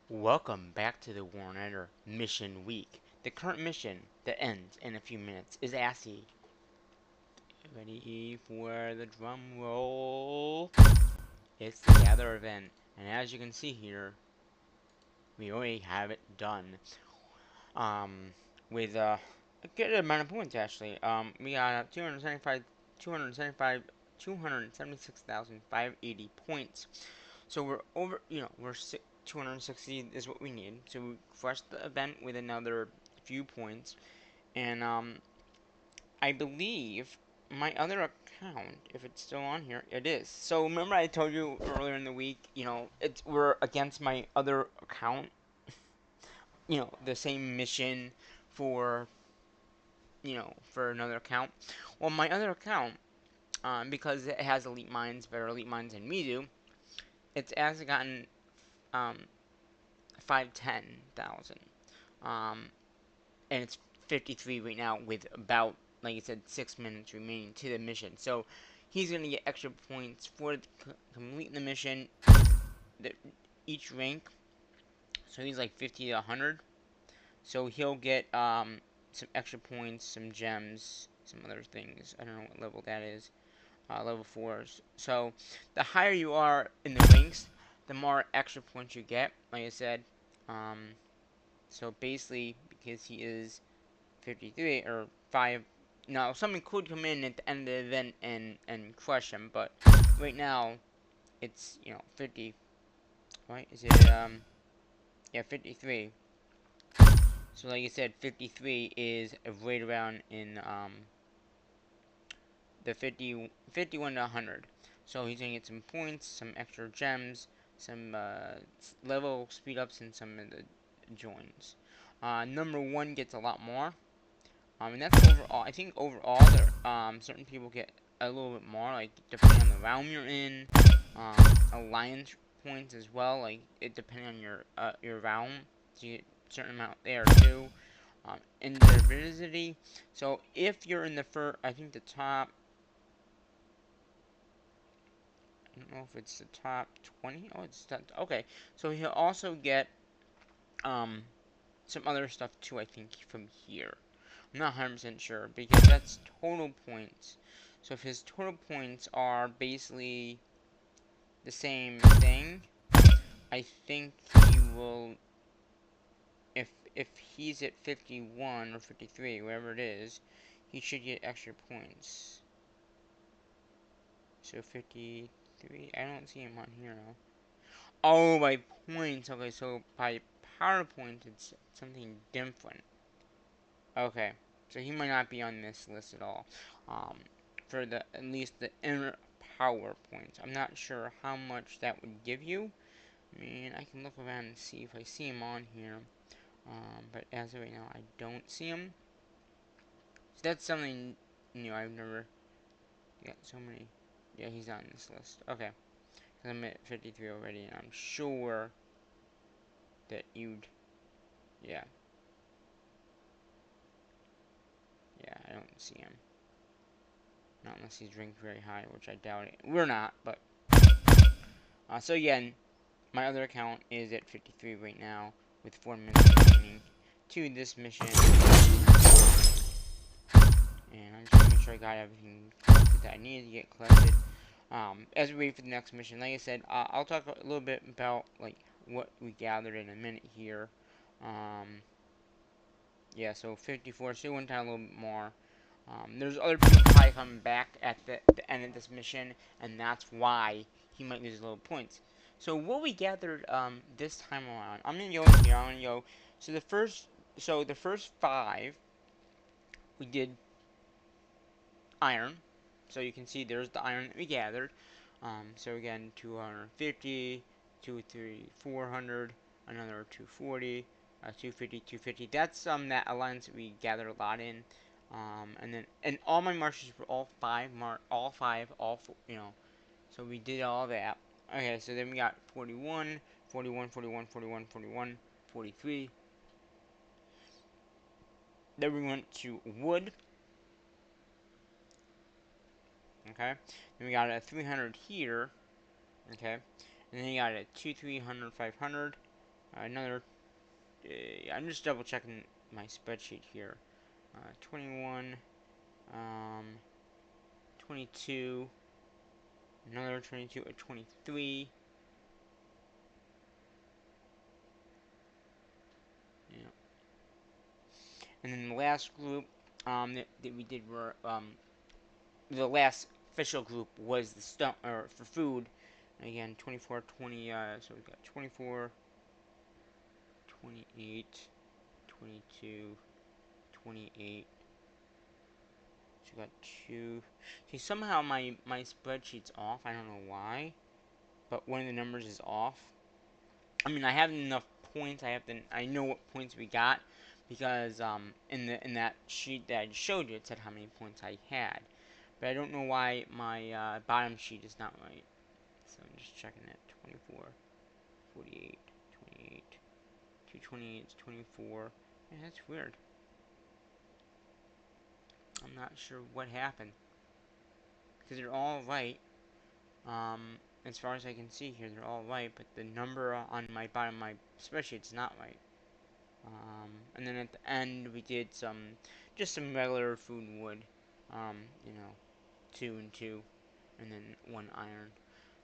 Welcome back to the Warner Mission Week. The current mission that ends in a few minutes is ASCII. Ready for the drum roll? It's the Gather event, and as you can see here, we already have it done. Um, with a good amount of points actually. We got 276,580 points. So we're over, we're 260 is what we need. So we refresh the event with another few points. And I believe my other account, if it's still on here, it is. So remember I told you earlier in the week, we're against my other account, the same mission for, for another account. Well, my other account, because it has elite minds, better elite minds than we do, it's actually gotten um 510,000. Um, and it's 53 right now with about, like I said, 6 minutes remaining to the mission. So he's gonna get extra points for completing the mission. The, each rank, so he's like 50 to 100. So he'll get some extra points, some gems, some other things. I don't know what level that is. Level 4s. So the higher you are in the ranks, the more extra points you get. Like I said, um, so basically, because he is 53 or 5. Now, someone could come in at the end of the event and crush him, but right now it's 50. Right? Is it yeah, 53. So like I said, 53 is right around in the 51 to 100. So he's gonna get some points, some extra gems, some level speed ups, and some of the joins. Number one gets a lot more. And that's overall. I think overall, there certain people get a little bit more, like depending on the realm you're in. Alliance points as well, like it depending on your realm. So you get a certain amount there too. Indivisity. So if you're in the first, I think the top. I don't know if it's the top 20. Oh, it's top. Okay, so he'll also get um some other stuff too. I think from here. I'm not 100% sure because that's total points. So if his total points are basically the same thing, I think he will. If he's at 51 or 53, whatever it is, he should get extra points. So 53. I don't see him on here now. Oh, by points. Okay, so by PowerPoint, it's something different. Okay, so he might not be on this list at all. Um, for the at least the inner power points. I'm not sure how much that would give you. I mean, I can look around and see if I see him on here. But as of right now, I don't see him. So that's something new. I've never got so many. Yeah, he's on this list. Okay, because I'm at 53 already, and I'm sure that you'd. Yeah, yeah, I don't see him. Not unless he's ranked very high, which I doubt it. We're not, but. So again, my other account is at 53 right now, with 4 minutes remaining to this mission. And I'm just gonna make sure I got everything collected that I needed to get collected. As we wait for the next mission, like I said, I'll talk a little bit about like what we gathered in a minute here. Um, yeah, so 54, so we went down a little bit more. There's other people probably coming back at the end of this mission, and that's why he might lose a little points. So what we gathered this time around, I'm gonna go in here. I'm gonna go. So the first 5 we did iron. So you can see there's the iron that we gathered. So again, 250, 400, another 240, 250, 250. That's that alliance that we gathered a lot in. And all my marches were all five all five, all four, So we did all that. Okay, so then we got 41, 41, 41, 41, 41, 43. Then we went to wood. Okay, then we got a 300 here. Okay, and then you got a 2, 300, 500. Another. I'm just double checking my spreadsheet here. 21, um, 22, another 22, a 23. Yeah. And then the last group that we did were the last official group was the stuff or for food. Again, 24, 20. So we got 24, 28, 22, 28. So we got two. See, somehow my spreadsheet's off. I don't know why, but one of the numbers is off. I mean, I have enough points. I know what points we got because in that sheet that I just showed you, it said how many points I had. But I don't know why my bottom sheet is not right. So I'm just checking it. 24, 48, 28, 228 is 24. Yeah, that's weird. I'm not sure what happened because they're all right. As far as I can see here, they're all right, but the number on my bottom of my spreadsheet's not right. And then at the end we did just some regular food and wood. You know, 2 and 2, and then 1 iron.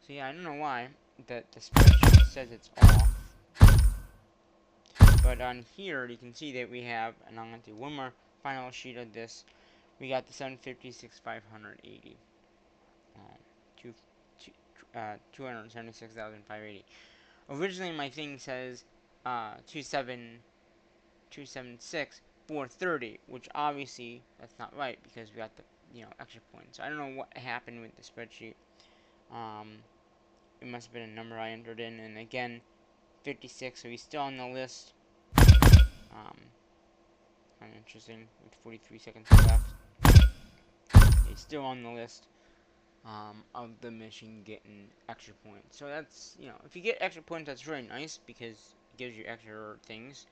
So yeah, I don't know why the spreadsheet says it's off. But on here you can see that we have, and I'm going to do one more final sheet of this. We got the 756, 580. Two, 276,580. Originally my thing says 276, 430, which obviously that's not right because we got the extra points. So I don't know what happened with the spreadsheet. It must have been a number I entered in, and again, 56. So he's still on the list. Kind of interesting with 43 seconds left. He's still on the list of the mission getting extra points. So that's if you get extra points, that's really nice because it gives you extra things.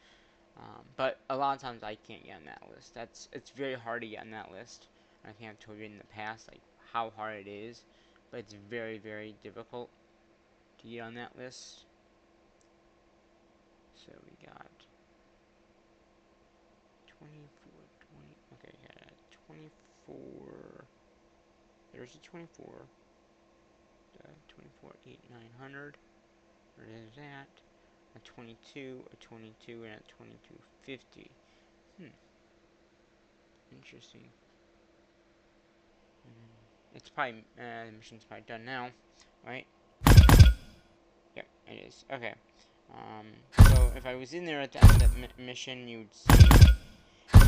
But a lot of times I can't get on that list. It's very hard to get on that list. I think I've told you in the past like how hard it is, but it's very, very difficult to get on that list. So we got 24, 20. Okay, yeah, 24. There's a 24. 24, 8, 900. There's that. A 22, a 22, and a 2250. Interesting. It's probably, the mission's probably done now, right? Yep, it is. Okay. So if I was in there at the end of that mission, you'd see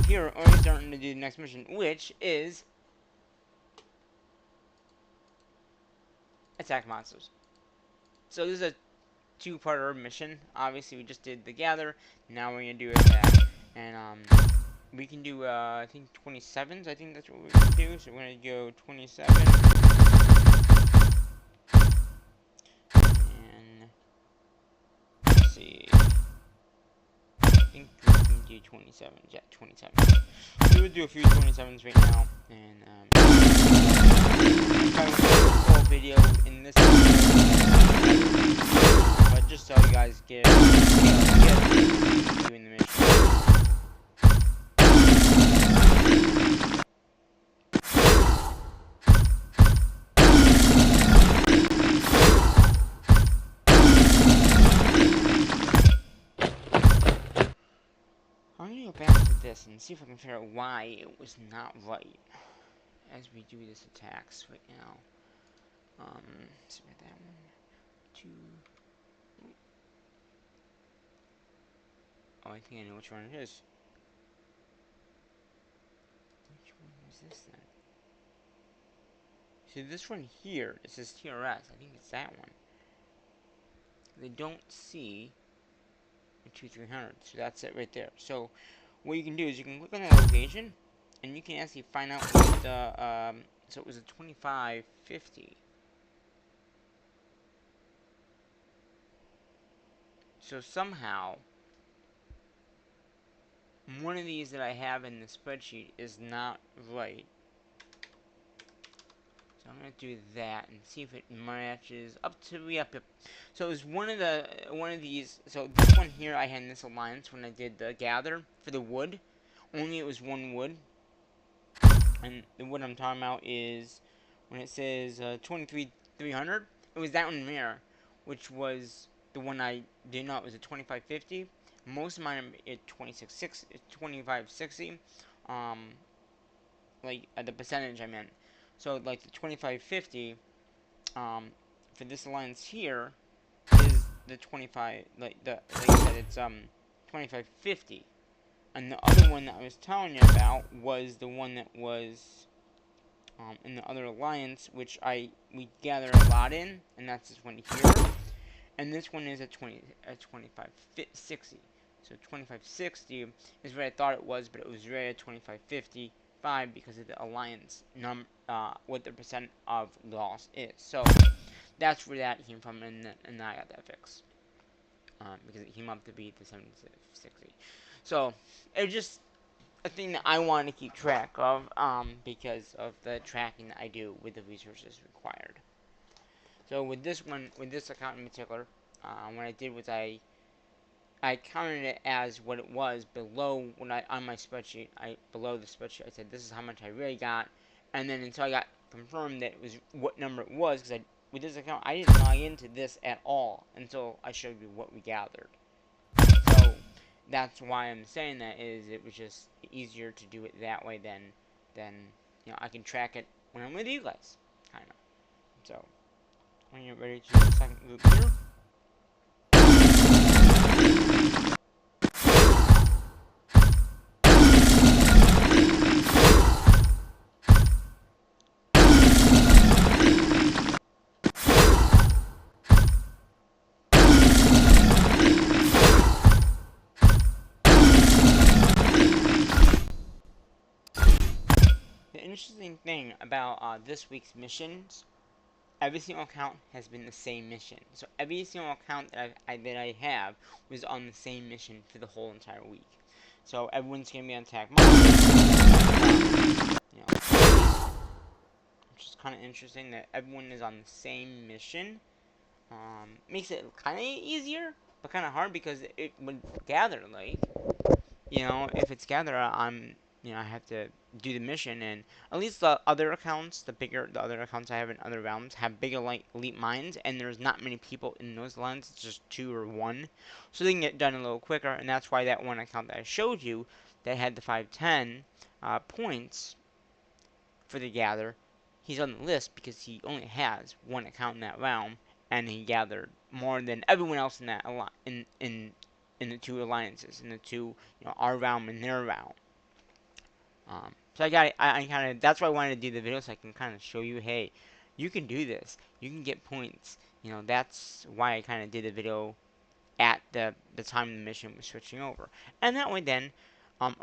here we're already starting to do the next mission, which is attack monsters. So this is a two-parter mission. Obviously, we just did the gather. Now we're gonna do attack, and we can do I think 27s. I think that's what we can do. So we're gonna go 27, and let's see. I think we can do 27s. Yeah, 27. We would do a few 27s right now, and I will do a full video in this video, but just so you guys get doing the mission. I'm gonna go back to this and see if I can figure out why it was not right as we do this attacks right now. Let's that one. 2. Oh, I think I know which one it is. Which one was this then? See, this one here, it says TRS. I think it's that one. They don't see the 2300, so that's it right there. So, what you can do is you can click on the location, and you can actually find out what the, so it was a 2550. So somehow, one of these that I have in the spreadsheet is not right. So I'm gonna do that and see if it matches up to yep. So it was one of these. So this one here I had in this alliance when I did the gather for the wood. Only it was one wood, and the wood I'm talking about is when it says 23,300. It was that one there, which was the one I did not. It was a 2550. Most of mine are at 2560. Like the percentage I meant. So like the 2550 for this alliance here is the 25 like I said it's 2550, and the other one that I was telling you about was the one that was in the other alliance, which we gather a lot in, and that's this one here, and this one is a 2560. So 2560 is what I thought it was, but it was really a 2555 because of the alliance what the percent of loss is. So that's where that came from, and I got that fixed because it came up to be the 760. So it's just a thing that I want to keep track of because of the tracking that I do with the resources required. So with this account in particular, what I did was I counted it as what it was below on my spreadsheet. Below the spreadsheet, I said this is how much I really got, and then until I got confirmed that it was what number it was, because with this account I didn't log into this at all until I showed you what we gathered. So that's why I'm saying that is it was just easier to do it that way than I can track it when I'm with you guys, kind of. So when you're ready to do the second loop here. The interesting thing about this week's missions, every single account has been the same mission. So every single account that I have was on the same mission for the whole entire week. So everyone's gonna be on Attack Monday. Which is kind of interesting that everyone is on the same mission. Makes it kind of easier, but kind of hard because it would gather like. If it's gather, I have to do the mission, and at least the other accounts, the other accounts I have in other realms have bigger like elite mines, and there's not many people in those lands. It's just 2 or 1, so they can get done a little quicker, and that's why that one account that I showed you that had the 510 points for the gather, he's on the list because he only has one account in that realm, and he gathered more than everyone else in that in the 2 alliances, in the 2, our realm and their realm. So I kind of, that's why I wanted to do the video, so I can kind of show you, hey, you can do this. You can get points. That's why I kind of did the video at the time the mission was switching over. And that way then,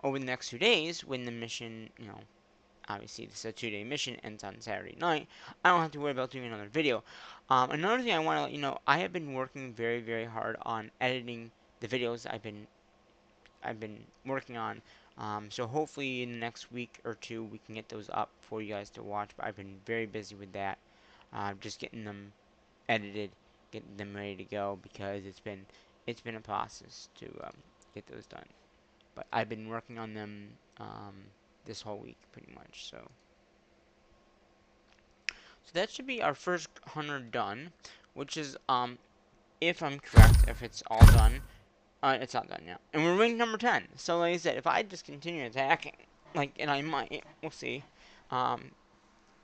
over the next 2 days, when the mission, obviously this is a 2-day mission, ends on Saturday night, I don't have to worry about doing another video. Another thing I want to let you know, I have been working very, very hard on editing the videos I've been working on. So hopefully in the next week or 2 we can get those up for you guys to watch. But I've been very busy with that, just getting them edited, getting them ready to go because it's been a process to get those done. But I've been working on them this whole week pretty much. So that should be our first 100 done, which is if I'm correct, if it's all done. It's not done yet. And we're ranked number 10. So like I said, if I just continue attacking, and I might, we'll see. I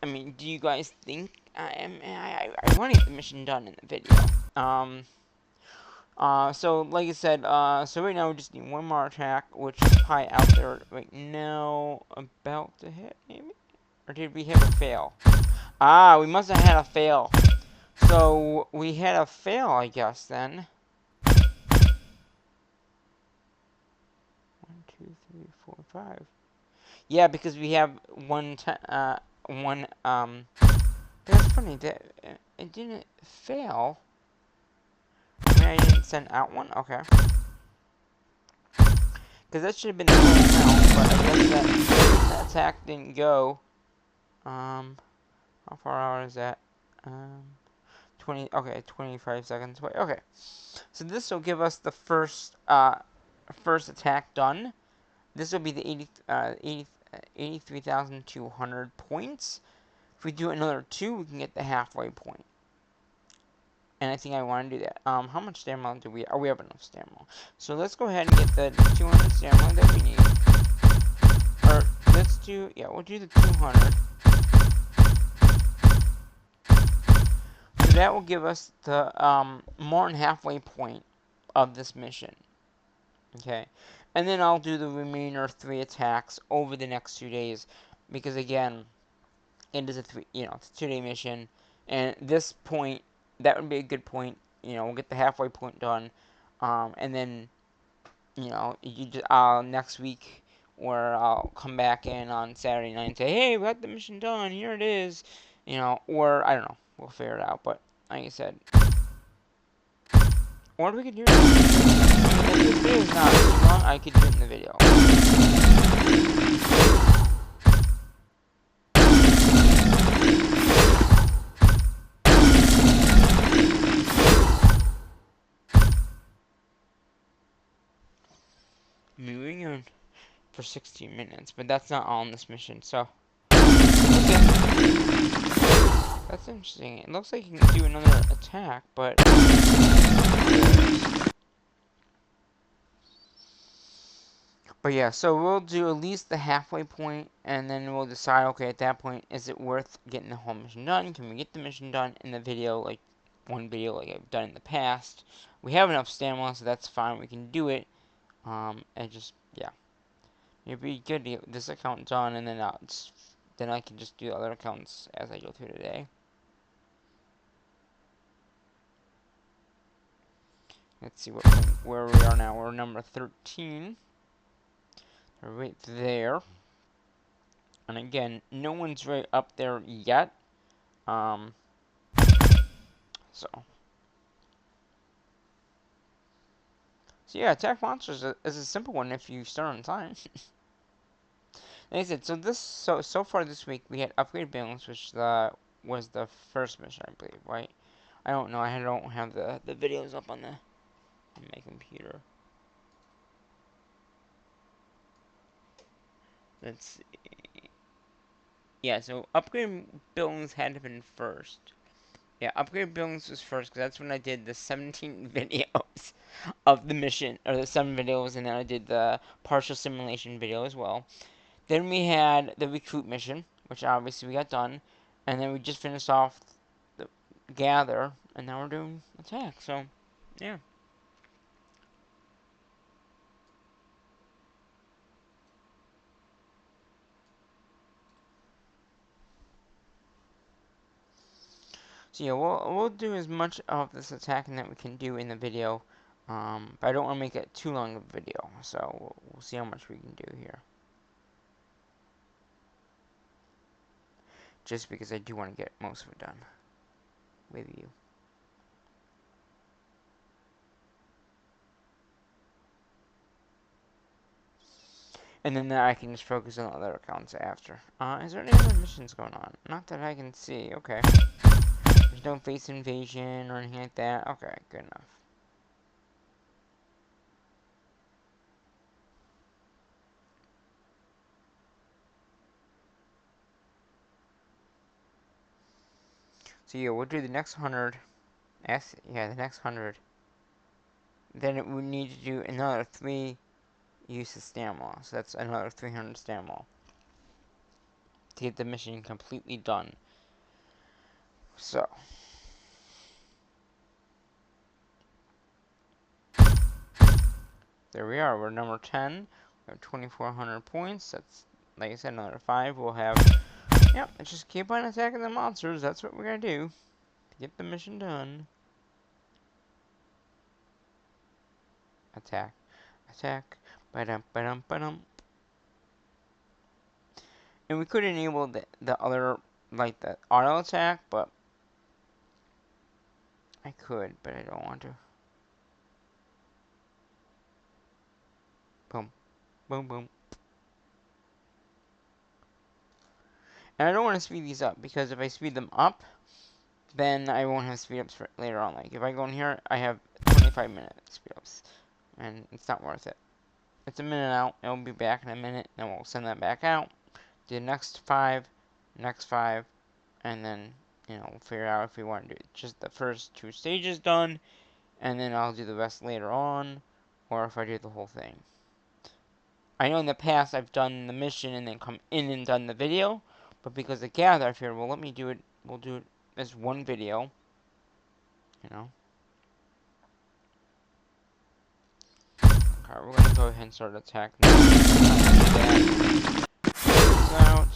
mean, do you guys think I want to get the mission done in the video? So like I said, so right now we just need one more attack, which is probably out there right now, about to hit, maybe? Or did we hit a fail? We must have had a fail. So we had a fail, I guess, then. 5. Yeah, because we have that's funny that it didn't fail. I mean, I didn't send out one. Okay. Because that should have been the full amount, but I guess that attack didn't go. How far out is that? 20, okay, 25 seconds away. Okay. So this will give us the first attack done. This will be the 83,200 points. If we do another 2, we can get the halfway point. And I think I want to do that. How much stamina do we... Oh, we have enough stamina. So let's go ahead and get the 200 stamina that we need. Or, let's do... Yeah, we'll do the 200. So that will give us the more than halfway point of this mission. Okay. And then I'll do the remainder 3 attacks over the next 2 days. Because again, it is a it's a 2-day mission. And this point, that would be a good point. We'll get the halfway point done. And then, next week, or I'll come back in on Saturday night and say, hey, we got the mission done. Here it is. Or, I don't know. We'll figure it out. But, like I said, or we could do it. If this video is not too long, I could do it in the video. Moving on for 16 minutes, but that's not all in this mission, so. Okay. That's interesting. It looks like you can do another attack, but. But yeah, so we'll do at least the halfway point, and then we'll decide, okay, at that point, is it worth getting the whole mission done? Can we get the mission done in the video, like one video like I've done in the past? We have enough stamina, so that's fine. We can do it. And just, yeah. It'd be good to get this account done, and then then I can just do other accounts as I go through today. Let's see where we are now. We're number 13. We're right there. And again, no one's right up there yet. So yeah, attack monsters is a simple one if you start on time. Like I said, so far this week we had upgrade buildings, which was the first mission, I believe, right? I don't know. I don't have the videos up on my computer. Let's see. Yeah, so upgrade buildings had to been first. Yeah, upgrade buildings was first because that's when I did the 17 videos of the mission, or the 7 videos, and then I did the partial simulation video as well. Then we had the recruit mission, which obviously we got done, and then we just finished off the gather, and now we're doing attack. So, yeah. So yeah, we'll do as much of this attacking that we can do in the video, but I don't want to make it too long of a video. So we'll see how much we can do here. Just because I do want to get most of it done with you. And then I can just focus on other accounts after. Is there any other missions going on? Not that I can see. Okay. There's no face invasion or anything like that. Okay, good enough. So yeah, we'll do the next 100. Yeah, the next 100. Then it would need to do another 3 use of stamina. So that's another 300 stamina to get the mission completely done. So. There we are. We're number 10. We have 2,400 points. That's, like I said, another 5. We'll have... Yep, just keep on attacking the monsters. That's what we're going to do to get the mission done. Attack. Attack. Ba-dum, ba-dum, ba-dum. And we could enable the other, like the auto attack, but I could, but I don't want to. Boom. Boom, boom. And I don't want to speed these up, because if I speed them up, then I won't have speed ups for later on. Like, if I go in here, I have 25-minute speed ups, and it's not worth it. It's a minute out, it'll be back in a minute, then we'll send that back out, do the next 5, and then, we'll figure out if we want to do just the first 2 stages done, and then I'll do the rest later on, or if I do the whole thing. I know in the past I've done the mission and then come in and done the video, but because of Gather, I figured, well, let me do it, we'll do it as one video, Okay, we're going to go ahead and start attacking. Out.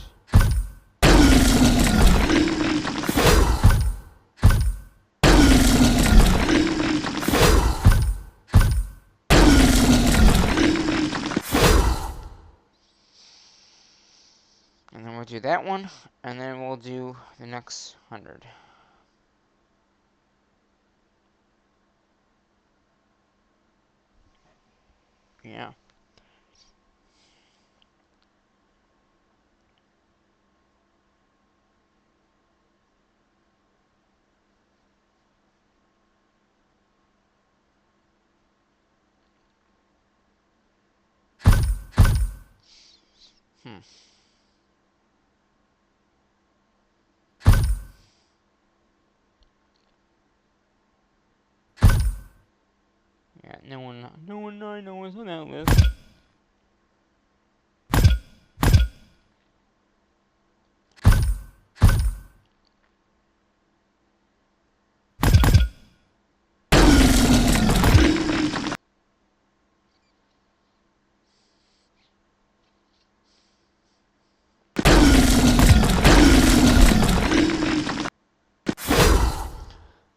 And then we'll do that one, and then we'll do the next 100. Yeah. Yeah, no one I know is on that list.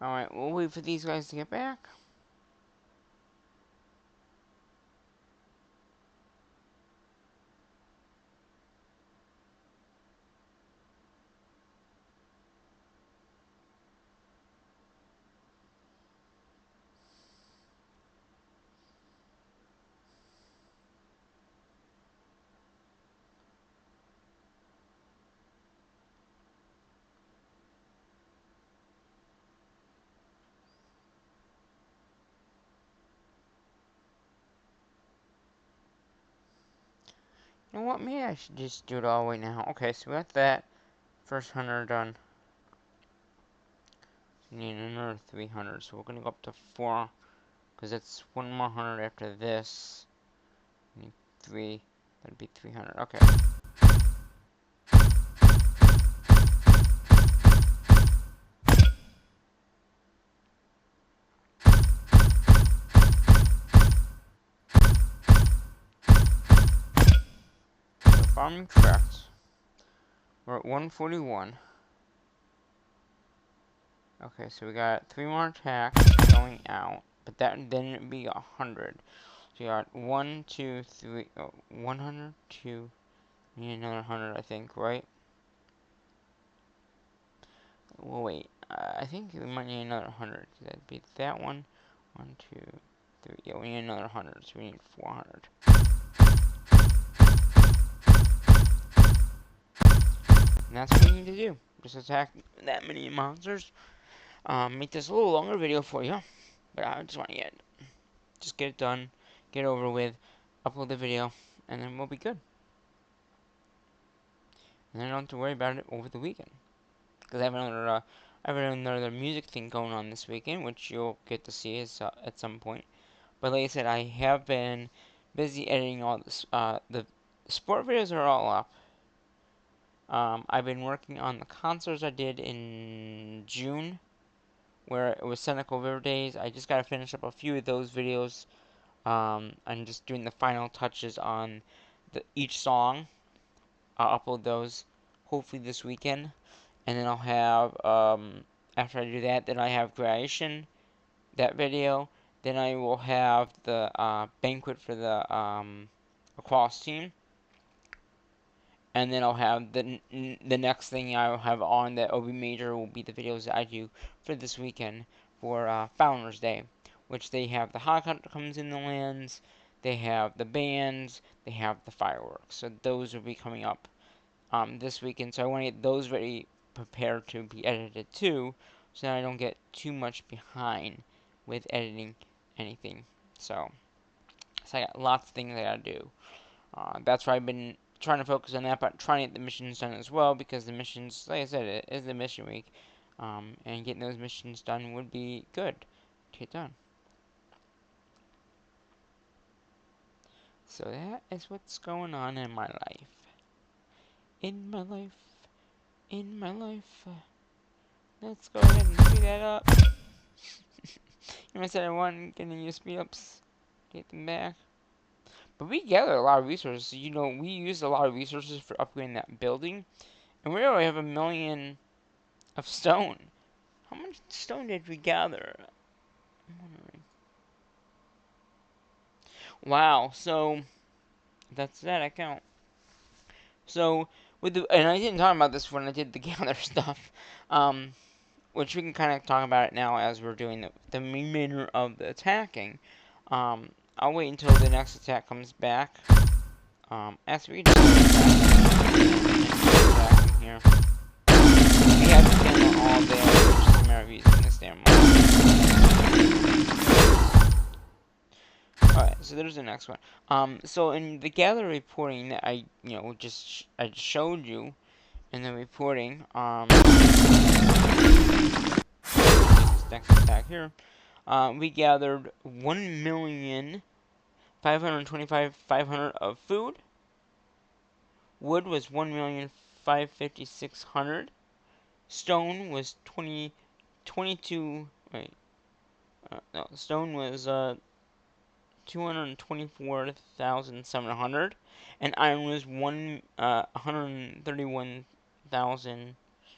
Alright, we'll wait for these guys to get back. You know what, maybe I should just do it all the way now. Okay, so we got that first 100 done. We need another 300, so we're gonna go up to 4, because it's one more 100 after this. We need 3, that'd be 300, okay. So farming correct. We're at 141. Okay, so we got 3 more attacks going out, but then it'd be 100. So you got 1, 2, 3, 100, 2, we need another 100, I think, right? Well, wait, I think we might need another 100. That'd be that one. 1, 2, 3, yeah, we need another 100, so we need 400. And that's what we need to do. Just attack that many monsters. Make this a little longer video for you, but I just want to just get it done, get it over with, upload the video, and then we'll be good. And then I don't have to worry about it over the weekend, because I have another music thing going on this weekend, which you'll get to see at some point. But like I said, I have been busy editing all this. The sport videos are all up. I've been working on the concerts I did in June, where it was Seneca River Days. I just gotta finish up a few of those videos. I'm just doing the final touches on each song. I'll upload those hopefully this weekend, and then I'll have after I do that, then I have Creation, that video. Then I will have the banquet for the lacrosse team, and then I'll have the next thing I'll have on that will be major will be the videos that I do for this weekend for Founders Day, which they have the hot hunt comes in the lands, they have the bands, they have the fireworks. So those will be coming up this weekend, so I want to get those ready, prepared to be edited too, so that I don't get too much behind with editing anything. So I got lots of things I gotta do. That's why I've been trying to focus on that, but trying to get the missions done as well, because the missions, like I said, it is the mission week, and getting those missions done would be good to get done. So that is what's going on in my life. In my life. In my life. Let's go ahead and speed that up. I said I wasn't gonna use speed ups. Get them back. But we gathered a lot of resources. You know, we used a lot of resources for upgrading that building. And we already have 1,000,000 of stone. How much stone did we gather? I'm wondering. Wow, so that's that account. So with the, and I didn't talk about this when I did the gather stuff, which we can kind of talk about it now as we're doing the remainder of the attacking. I'll wait until the next attack comes back. After we do attacking here, we have stamina all day, which is a matter of using the stamina. Alright, so there's the next one. So in the gather reporting that I just showed you in the reporting, this next attack here, we gathered 1,525,500 of food. Wood was 1,556,600. Stone was 22. Wait, no, stone was 224,700, and iron was 131,000.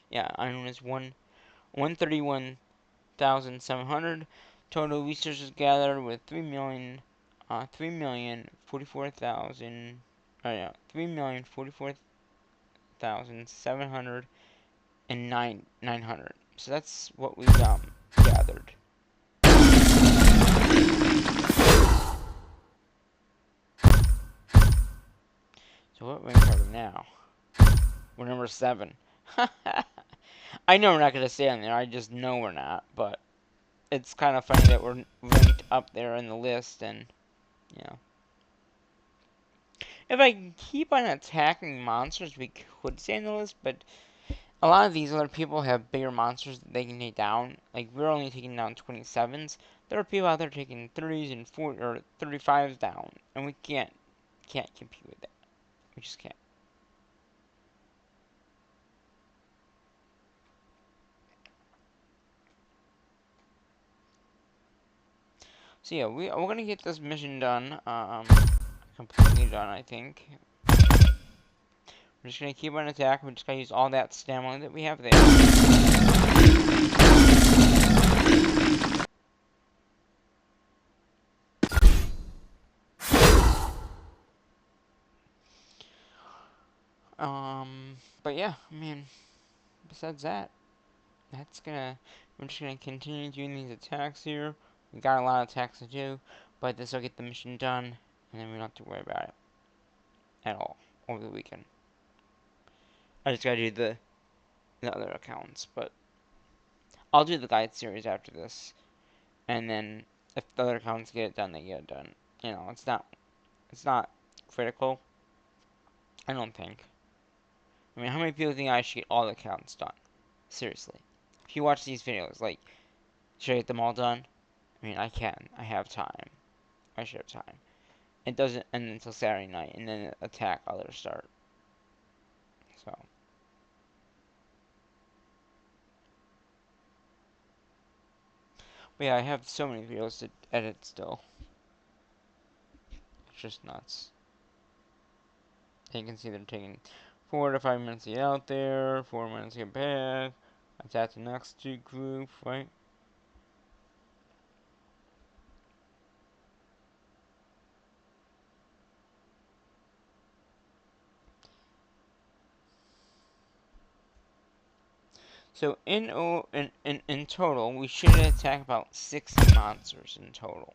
Yeah, iron was 131,700. Total resources gathered with 3,044,000. Oh yeah, 3,044,709. So that's what we gathered. So what rank are we now? We're number 7. I know we're not going to stay on there. I just know we're not. But it's kind of funny that we're ranked up there in the list. And, you know. If I keep on attacking monsters, we could stay on the list. But a lot of these other people have bigger monsters that they can take down. Like, we're only taking down 27s. There are people out there taking 30s and 40 or 35s down. And we can't compete with that. We just can't. So yeah, we're gonna get this mission done, completely done, I think. We're just gonna keep on attacking. We're just gonna use all that stamina that we have there. But yeah, I mean, besides that, we're just gonna continue doing these attacks here. We got a lot of attacks to do, but this will get the mission done, and then we don't have to worry about it at all over the weekend. I just gotta do the other accounts, but I'll do the guide series after this, and then if the other accounts get it done, they get it done. You know, it's not critical. I don't think. I mean, how many people think I should get all the accounts done? Seriously. If you watch these videos, like, should I get them all done? I mean, I can. I have time. I should have time. It doesn't end until Saturday night, and then attack others start. So. But yeah, I have so many videos to edit still. It's just nuts. And you can see they're taking 4 to 5 minutes to get out there, 4 minutes to get back. Attack the next group, right? So in total, we should attack about 60 monsters in total.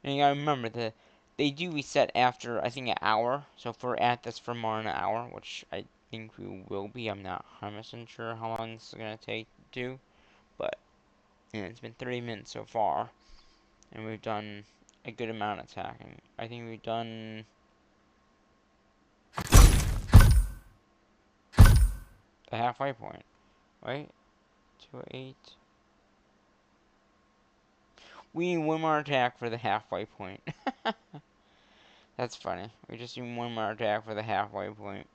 And you gotta remember that they do reset after, I think, an hour. So if we're at this for more than an hour, which I think we will be, I'm not 100% sure how long this is gonna take to. But, it's been 30 minutes so far. And we've done a good amount of attacking. I think we've done the halfway point, right? 208. We need one more attack for the halfway point. That's funny. We just need one more attack for the halfway point.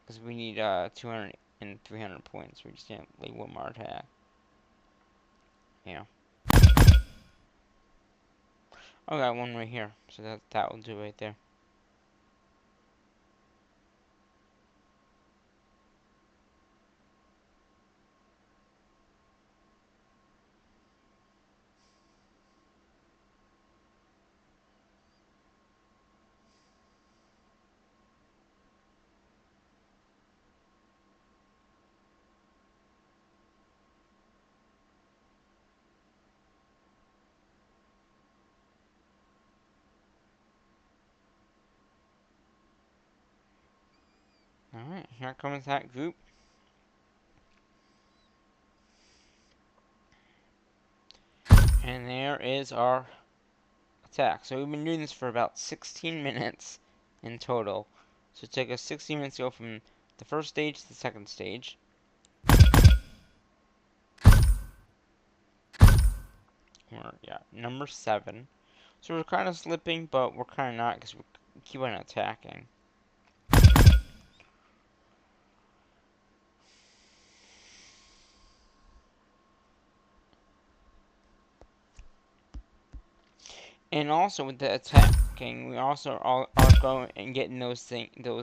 Because we need 200 and 300 points. We just can't leave one more attack. Yeah. Oh, got one right here. So that will do right there. Alright, here comes that group. And there is our attack. So we've been doing this for about 16 minutes in total. So it took us 16 minutes to go from the first stage to the second stage. We're, yeah, number 7. So we're kind of slipping, but we're kind of not because we keep on attacking. And also with the attacking, we also are going and getting those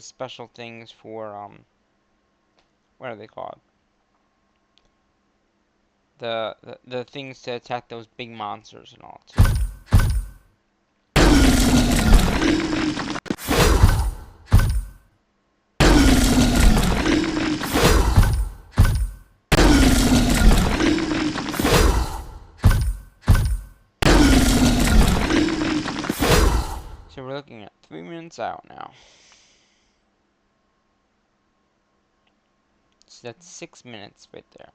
special things for what are they called? The things to attack those big monsters and all too. So we're looking at 3 minutes out now. So that's 6 minutes right there.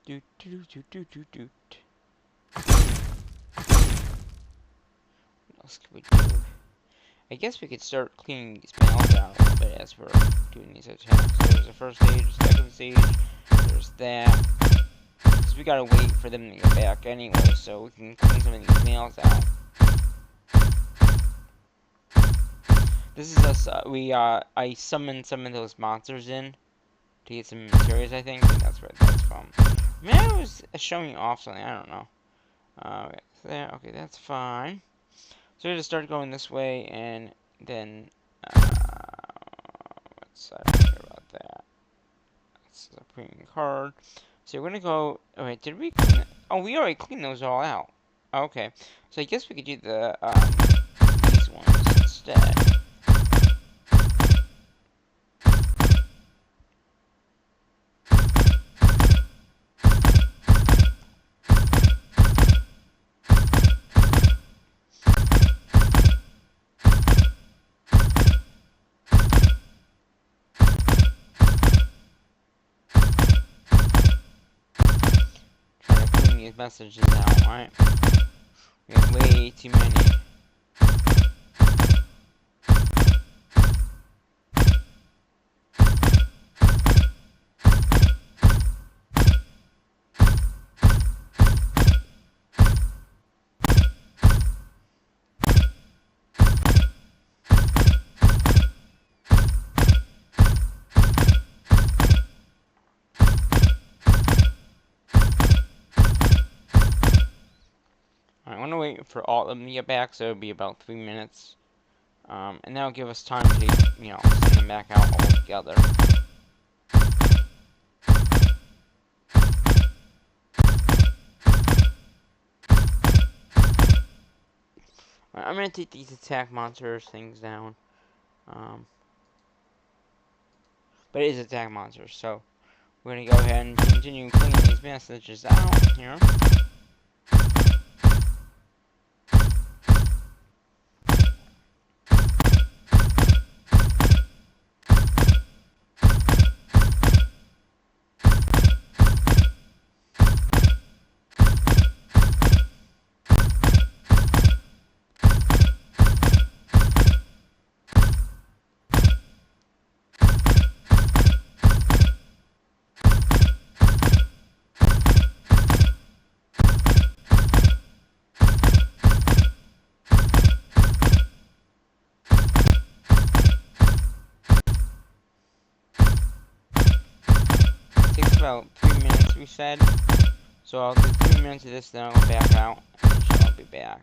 Doot doot doot doot doot doot. What else can we do? I guess we could start cleaning these panels out a little bit as we're doing these attacks. So there's the first stage, the second stage, there's that. Because we gotta wait for them to get back anyway, so we can clean some of these panels out. This is us, I summoned some of those monsters in to get some materials, I think, and that's where that's from. Maybe I was showing off something, I don't know. Okay, so there, okay, that's fine. So we just start going this way, and then, I don't care about that. That's a premium card. So we're gonna go, wait, did we clean it? Oh, we already cleaned those all out. Okay, so I guess we could do the, these ones instead. These messages out, right? We have way too many. I want to wait for all of them to get back, so it'll be about 3 minutes. And that'll give us time to, send them back out all together. I'm gonna take these attack monsters things down. But it is attack monsters, so we're gonna go ahead and continue cleaning these messages out here. Takes about 3 minutes, we said. So I'll do 3 minutes of this, then I'll go back out, and I'll be back.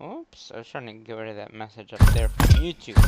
Oops, I was trying to get rid of that message up there from YouTube.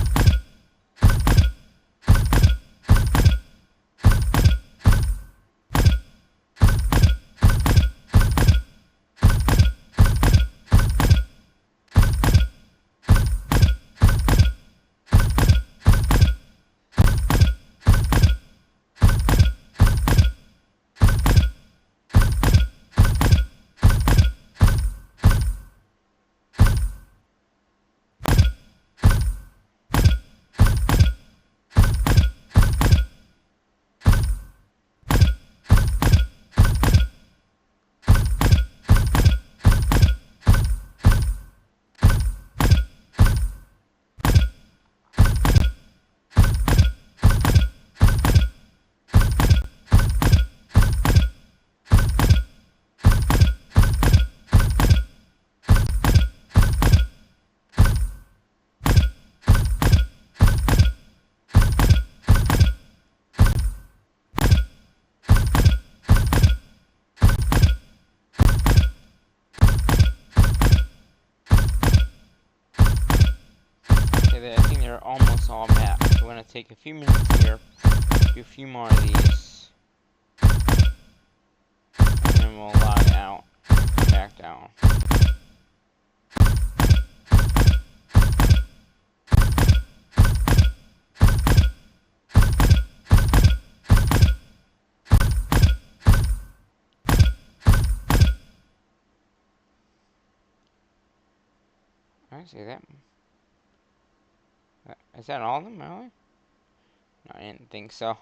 Okay, I think they're almost all back. So we're gonna take a few minutes here, do a few more of these, and then we'll log out and come back down. I see that. Is that all of them, really? No, I didn't think so.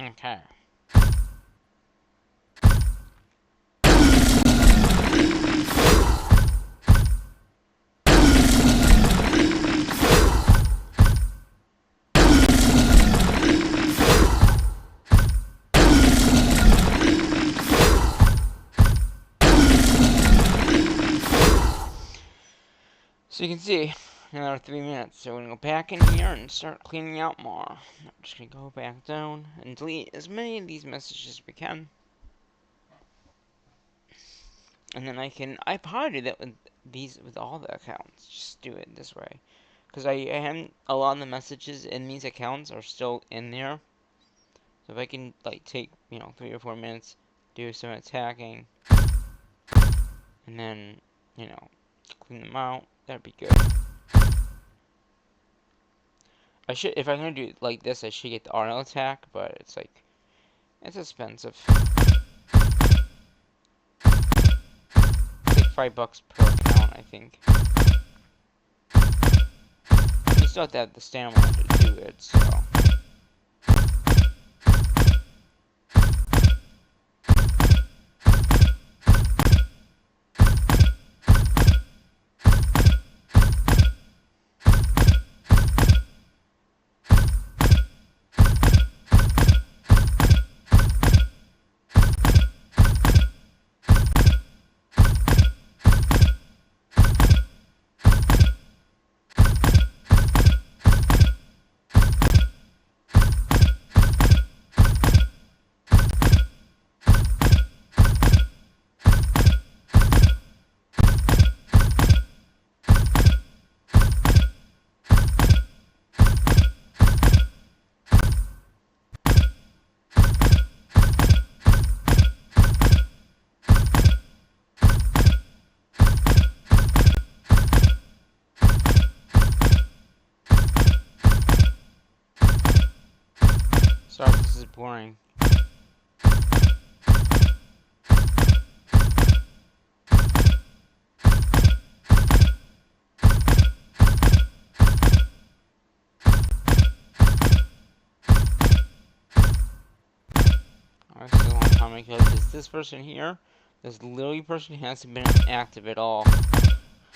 Okay. So you can see, another 3 minutes. So we're gonna go back in here and start cleaning out more. I'm just gonna go back down and delete as many of these messages as we can. And then I probably do that with all the accounts. Just do it this way. Because I am, a lot of the messages in these accounts are still in there. So if I can, like, take, 3 or 4 minutes, do some attacking, and then, you know, clean them out. That'd be good. If I'm gonna do it like this, I should get the auto attack, but it's like, it's expensive. It's like $5 per account, I think. You still have to have the stamina to do it, so. Sorry if this is boring. This is a long time ago, because this person here, this lily person hasn't been active at all.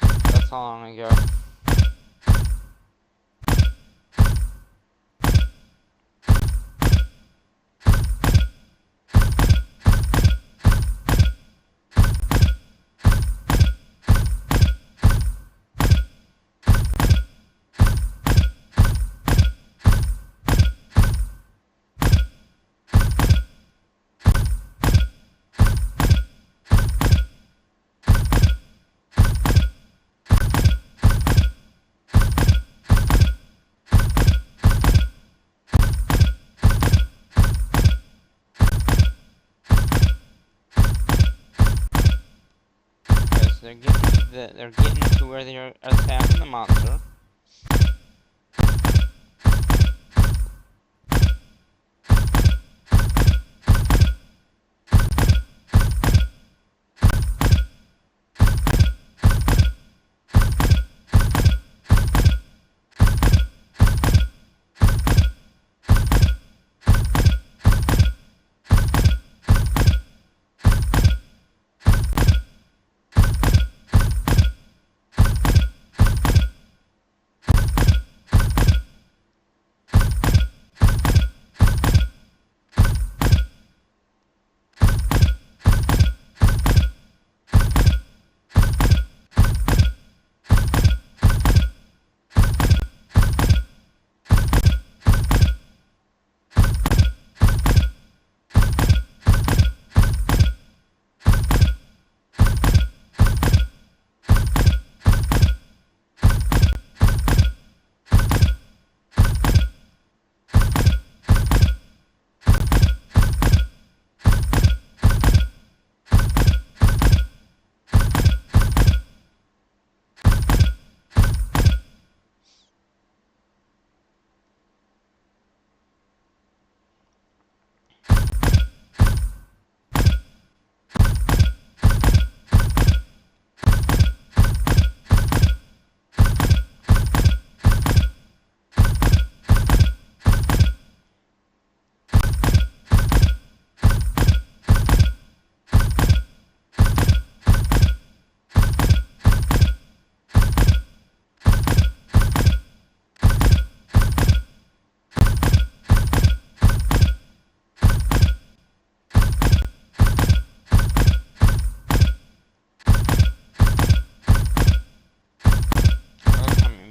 That's how long ago. They're getting to where they're attacking the monster.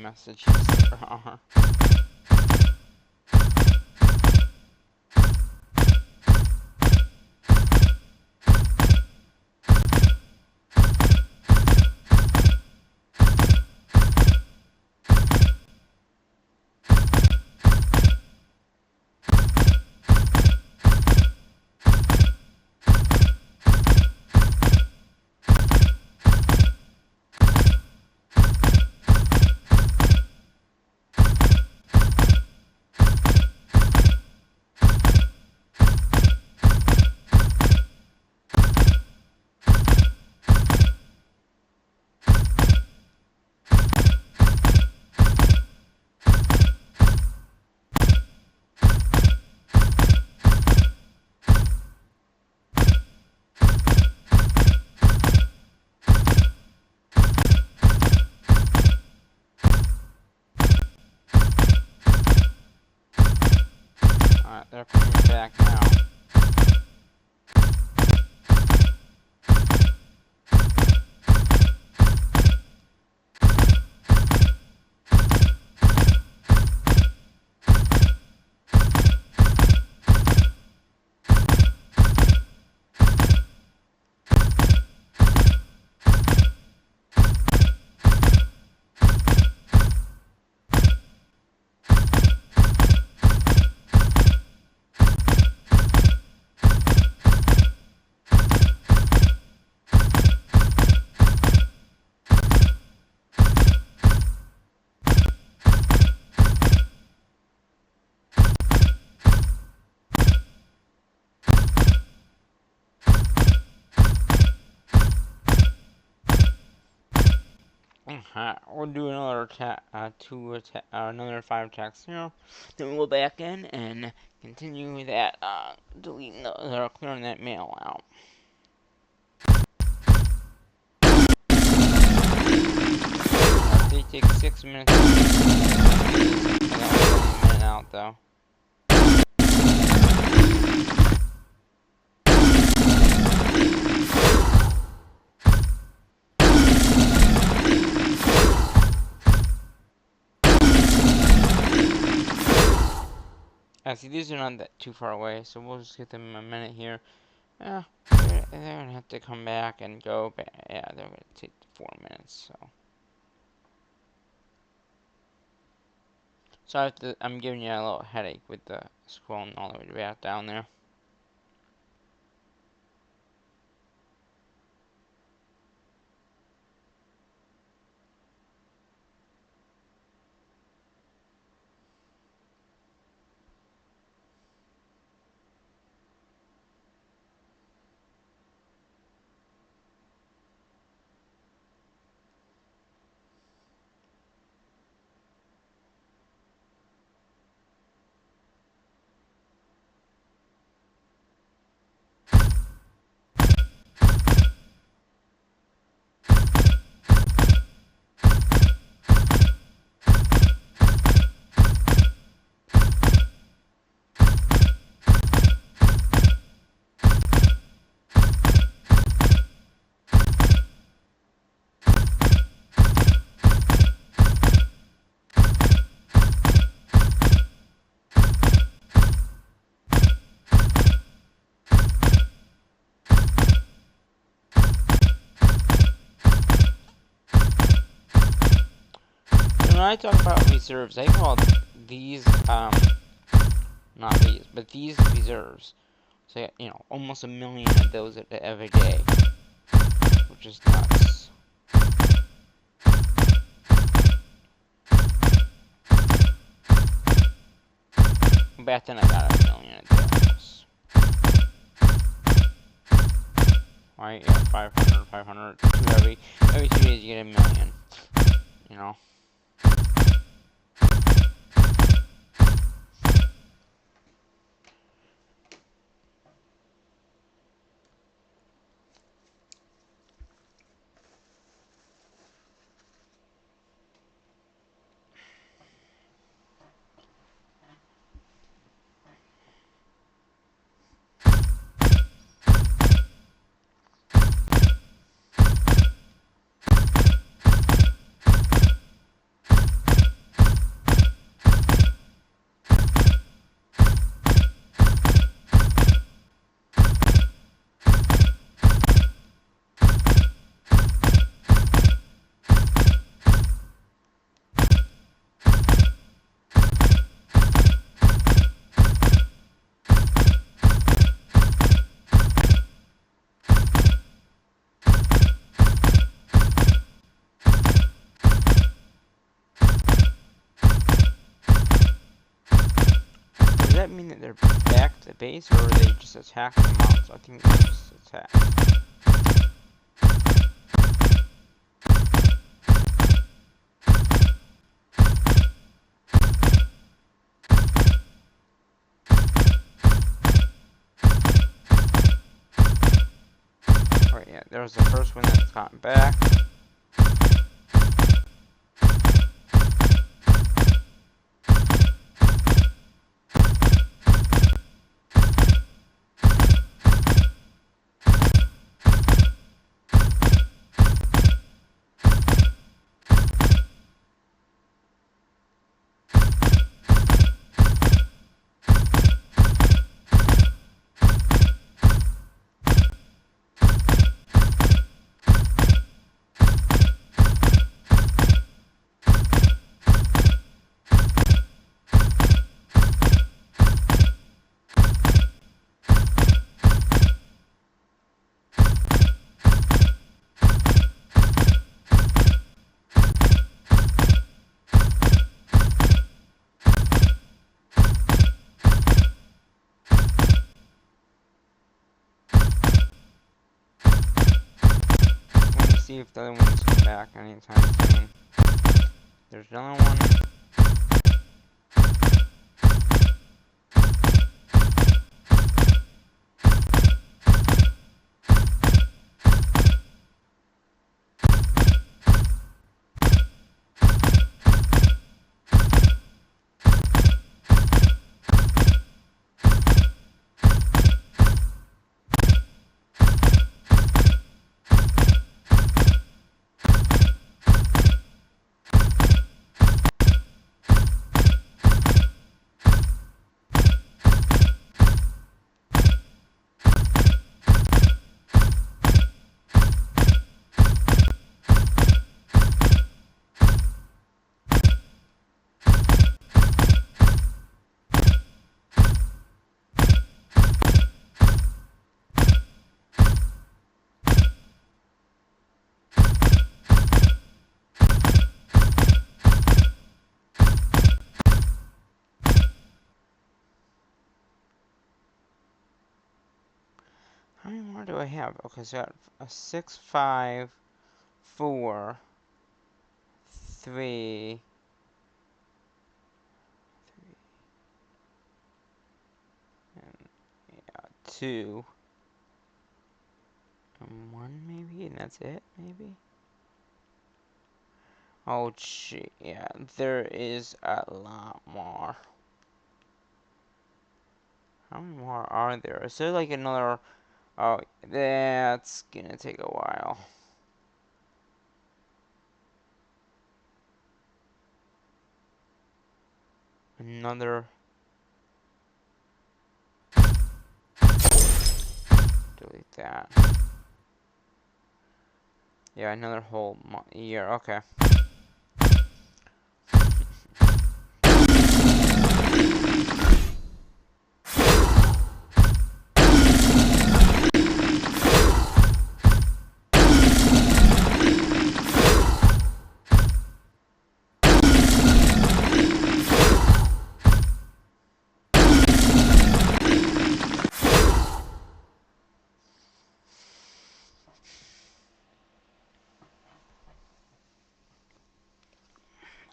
Massachusetts are. Alright, they're coming back now. We'll do another attack, another 5 attacks here. Then we'll go back in and continue that, deleting clearing that mail out. They take 6 minutes. A minute out though. See, these are not that too far away, so we'll just get them in a minute here. They're gonna have to come back and go back. Yeah, they're gonna take 4 minutes, so. So I'm giving you a little headache with the scrolling all the way back down there. When I talk about reserves, I call these, not these, but these reserves. So, you know, almost 1 million of those every day, which is nuts. Back then I got 1 million of those. Right, yeah, 500, 2 every 2 days you get 1 million, you know. Does that mean that they're back to the base, or are they just attack the mounts? I think they just attack. Alright, yeah, there's the first one that's gotten back. see if the other ones come back anytime soon. There's another one. How many more do I have? Okay, so I got a 6, 5, 4, 3, and yeah, 2, and 1 maybe, and that's it, maybe? Oh, gee, yeah, there is a lot more. How many more are there? Is there like another... Oh, that's gonna take a while. Another... Delete that. Yeah, another whole year, okay.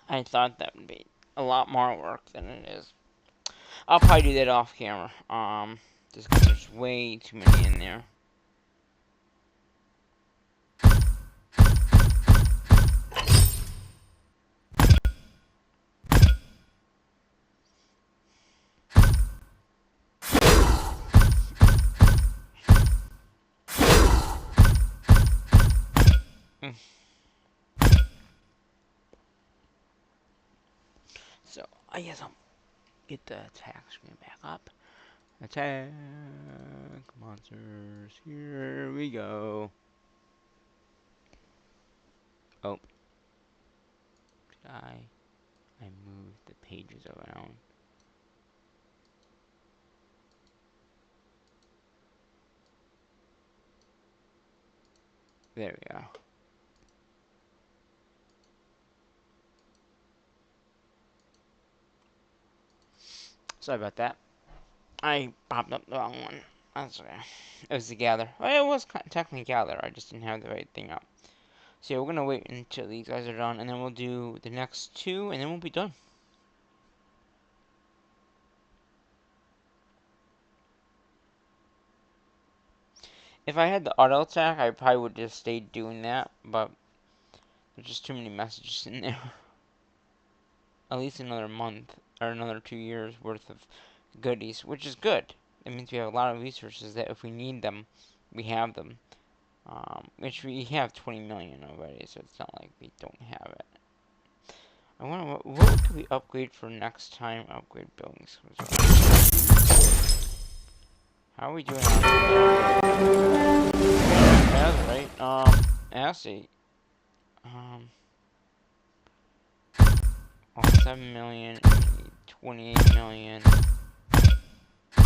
I thought that would be a lot more work than it is. I'll probably do that off camera. Just because there's way too many in there. So, I guess I'll get the attack screen back up. Attack monsters. Here we go. Oh. Did I moved the pages around. There we go. Sorry about that. I popped up the wrong one. That's okay. It was the gather. Well, it was technically gather. I just didn't have the right thing up. So yeah, we're gonna wait until these guys are done, and then we'll do the next 2, and then we'll be done. If I had the auto attack, I probably would just stay doing that, but there's just too many messages in there. At least another month or another 2 years worth of goodies, which is good. It means we have a lot of resources that if we need them, we have them. Which we have 20 million already, so it's not like we don't have it. I wonder what could we upgrade for next time? Upgrade buildings. How are we doing on that's right. Acid. 7 million, 28 million.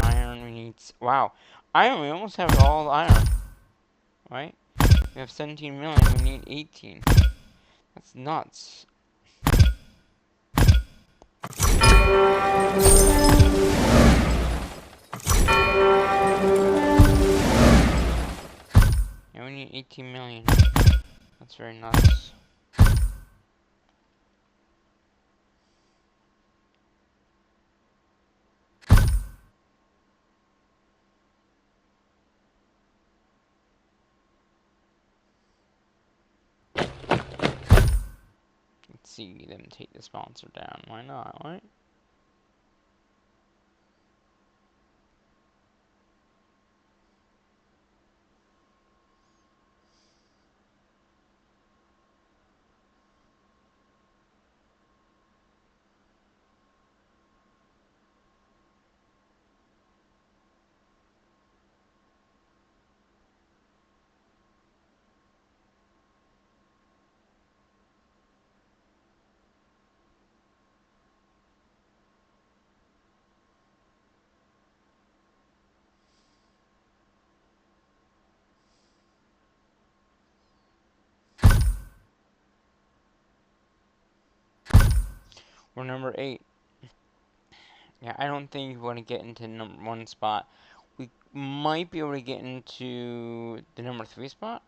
Iron we need. Wow. Iron, we almost have all iron. Right? We have 17 million, we need 18. That's nuts. Yeah, we need 18 million. That's very nice. Let's see them take the sponsor down. Why not, right? We're number 8. Yeah, I don't think we want to get into number 1 spot. We might be able to get into the number 3 spot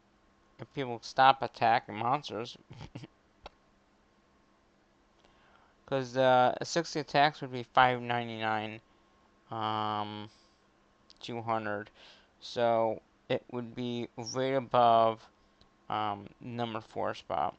if people stop attacking monsters. Because 60 attacks would be 599, 200. So it would be right above number 4 spot.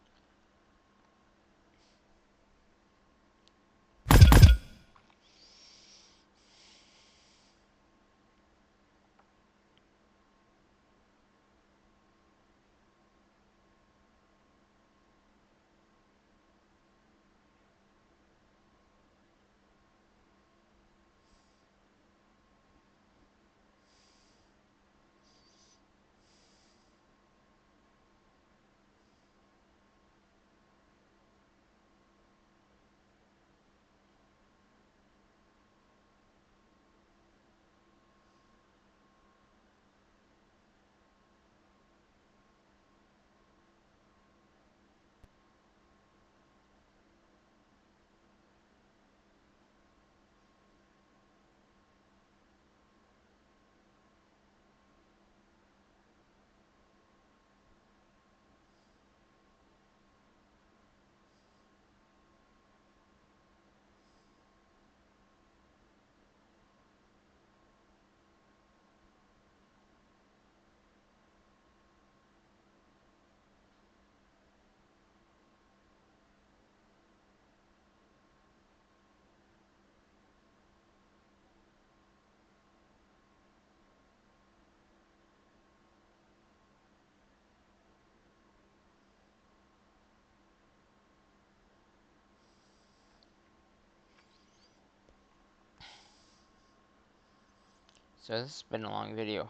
So this has been a long video.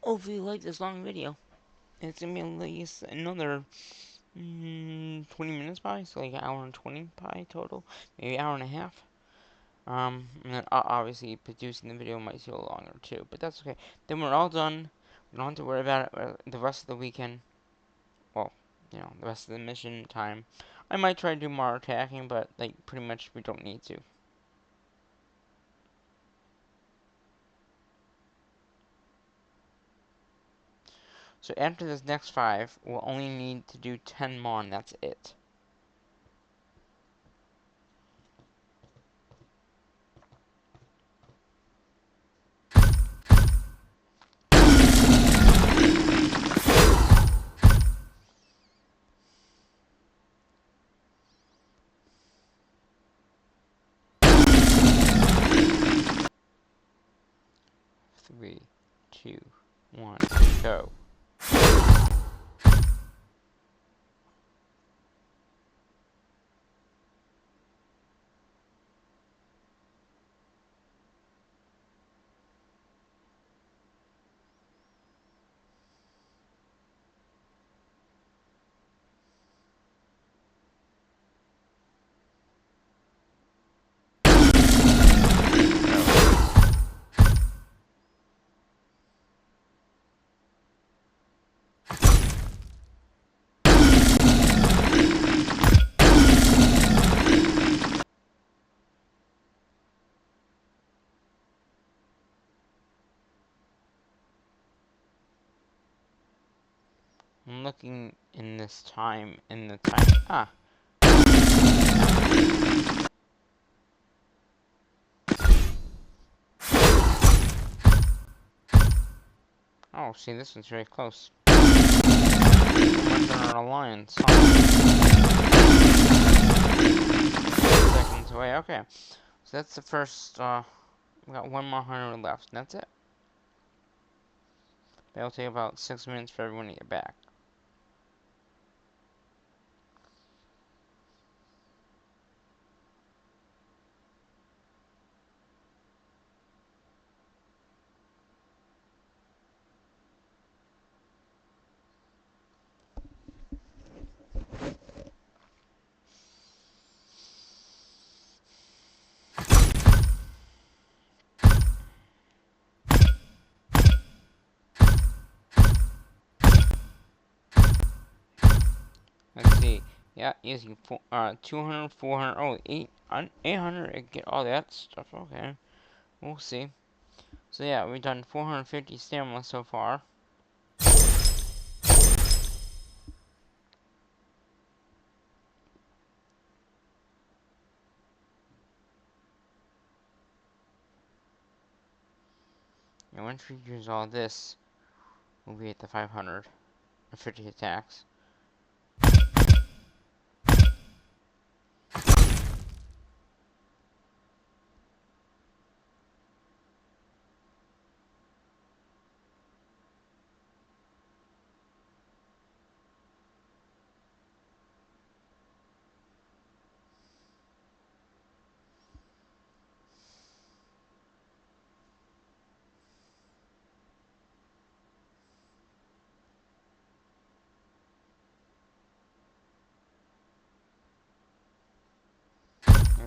Hopefully you like this long video. It's gonna be at least another 20 minutes probably, so like an hour and 20 probably total, maybe an hour and a half. And then obviously producing the video might take a little longer too, but that's okay. Then we're all done. We don't have to worry about it the rest of the weekend. Well, you know, the rest of the mission time. I might try to do more attacking, but like pretty much we don't need to. So after this next 5, we'll only need to do 10 more, and that's it. Three, two, 1, go. looking in this time, ah. Oh, see, this one's very close. Our alliance. Seconds away. Okay, so that's the first. We got one more 100 left. And that's it. That'll take about 6 minutes for everyone to get back. Let's see. Yeah, easy. 200, 400. Oh, 800. I get all that stuff. Okay. We'll see. So yeah, we've done 450 stamina so far. And once we use all this, we'll be at the 550 attacks.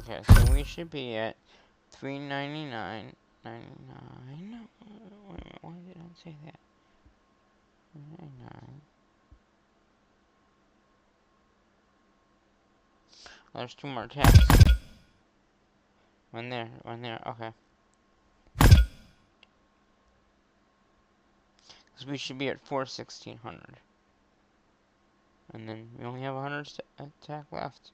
Okay, so we should be at 399.99. Wait a minute, why did I say that? 399. Oh, there's 2 more attacks. One there, okay. Because we should be at 1600. And then we only have 100 attack left.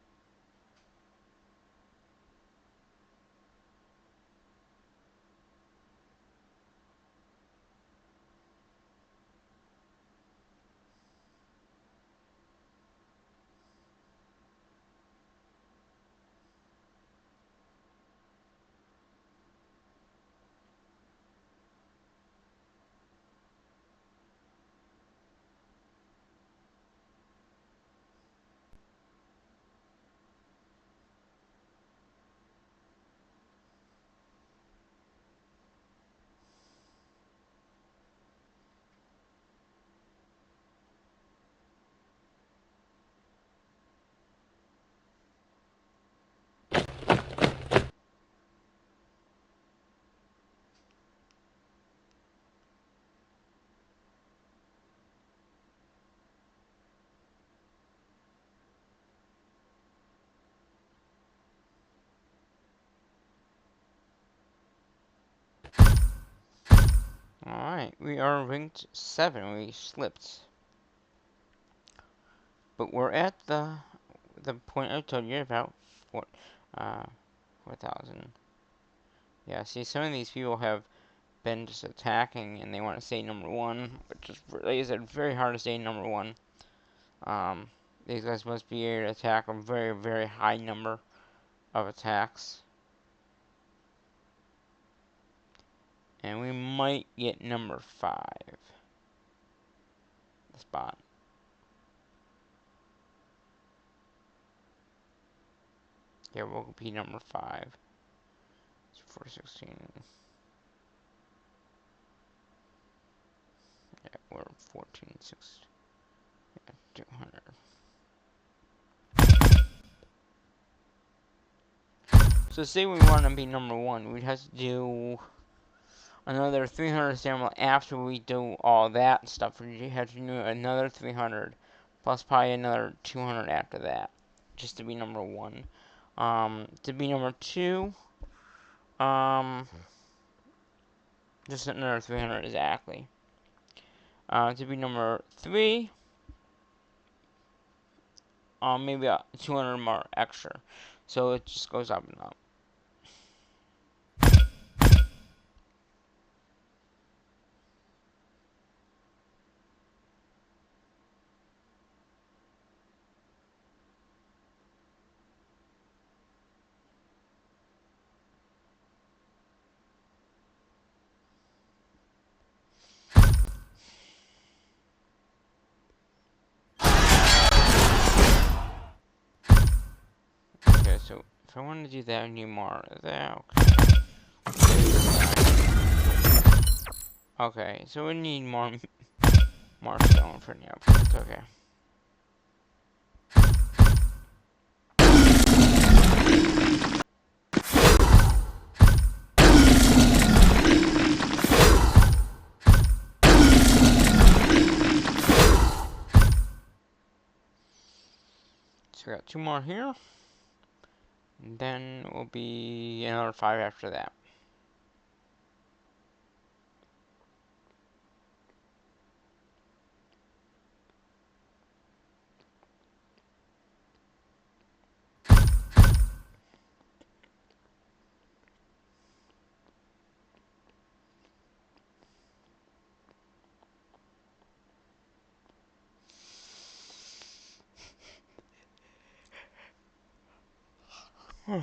Alright, we are ranked 7. We slipped. But we're at the point I told you about, 4,000. Yeah, see, some of these people have been just attacking, and they want to stay number 1, which is, like I said, very hard to stay number 1. These guys must be able to attack a very, very high number of attacks. And we might get number 5. The spot. Yeah, we'll be number 5. It's 416. Yeah, we're 1460. Yeah, 200. So say we want to be number 1, we'd have to do another 300 stamina after we do all that stuff. We have to do another 300, plus probably another 200 after that, just to be number 1. To be number 2, just another 300 exactly. To be number 3, maybe 200 more extra. So it just goes up and up. Okay, so if I want to do that, I need more of that. Okay, so we need more stone for the upgrades. Okay. So we got 2 more here. And then will be another 5 after that. Hmm.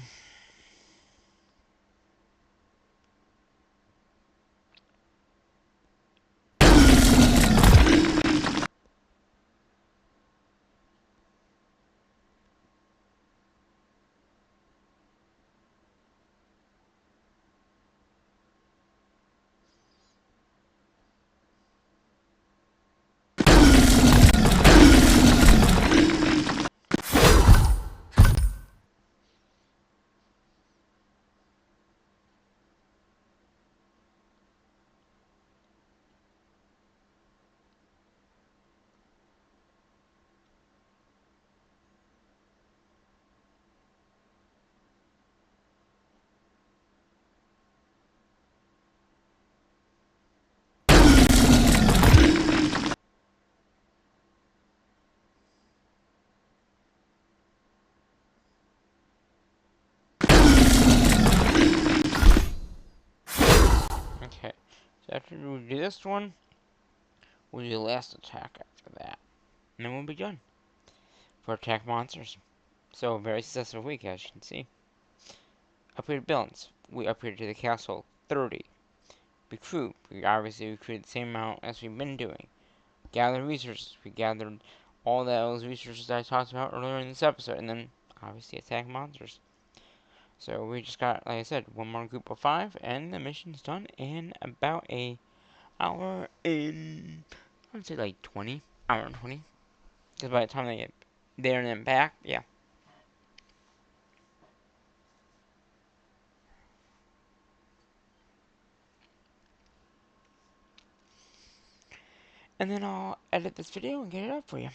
Okay. So after we do this one, we'll do the last attack after that. And then we'll be done for attack monsters. So, very successful week, as you can see. Upgraded buildings. We upgraded to the castle 30. Recruit. We obviously recruited the same amount as we've been doing. Gather resources. We gathered all those resources that I talked about earlier in this episode. And then, obviously, attack monsters. So, we just got, like I said, one more group of 5. And the mission's done in about a hour in, I would say like 20. Hour and 20. Because by the time they get there and then back, yeah. And then I'll edit this video and get it up for you.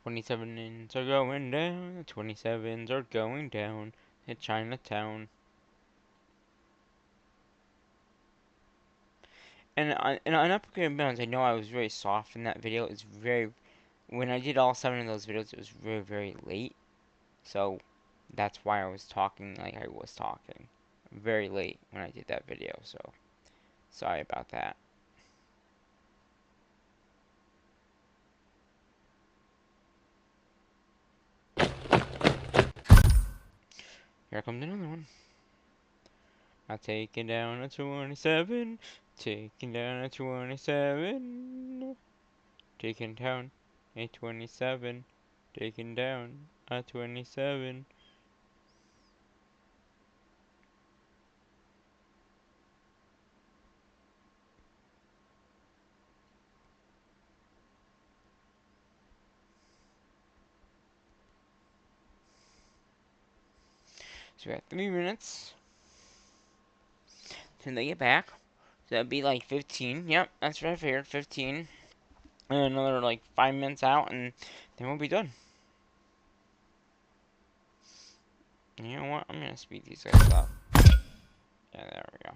27s are going down. The 27s are going down at Chinatown. And on upgraded bounds, I know I was very soft in that video. It's very when I did all 7 of those videos, it was very late. So that's why I was talking like I was talking. very late when I did that video, so sorry about that. Here comes another one. I taking down a 27, taking down a 27, taking down a 27, taking down a 27. So we have 3 minutes till they get back. So that'd be like 15. Yep, that's what I figured. 15. And another like 5 minutes out, and then we'll be done. You know what? I'm gonna speed these guys up. Yeah, there we go.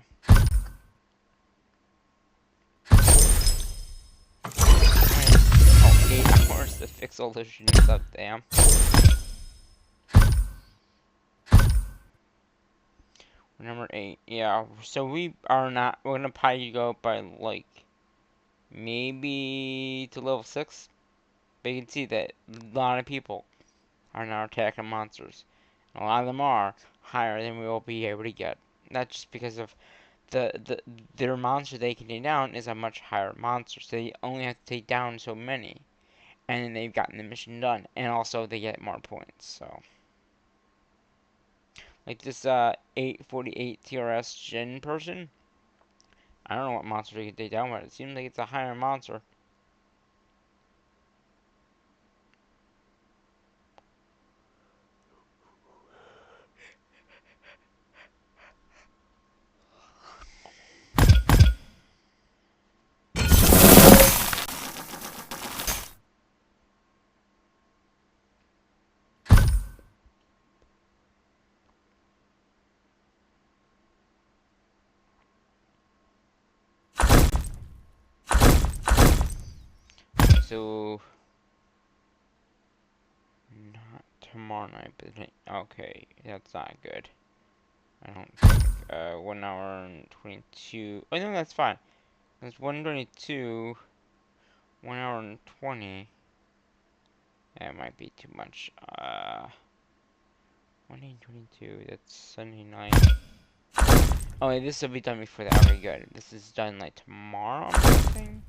Oh, 8 hours to fix all this shit up, damn. Number 8. Yeah, so we are not. We're gonna probably go up by like maybe to level 6. But you can see that a lot of people are now attacking monsters. A lot of them are higher than we will be able to get. That's just because of their monster they can take down is a much higher monster, so they only have to take down so many, and then they've gotten the mission done, and also they get more points. So, like this 848 TRS Gen person, I don't know what monster they can take down, but it seems like it's a higher monster. So, not tomorrow night, but okay, that's not good. I don't think. 1 hour and 22. Oh, no, that's fine. That's 122. 1 hour and 20. That might be too much. 122. That's Sunday night. Oh, wait, this will be done before that. Okay, good. This is done like tomorrow, I'm guessing.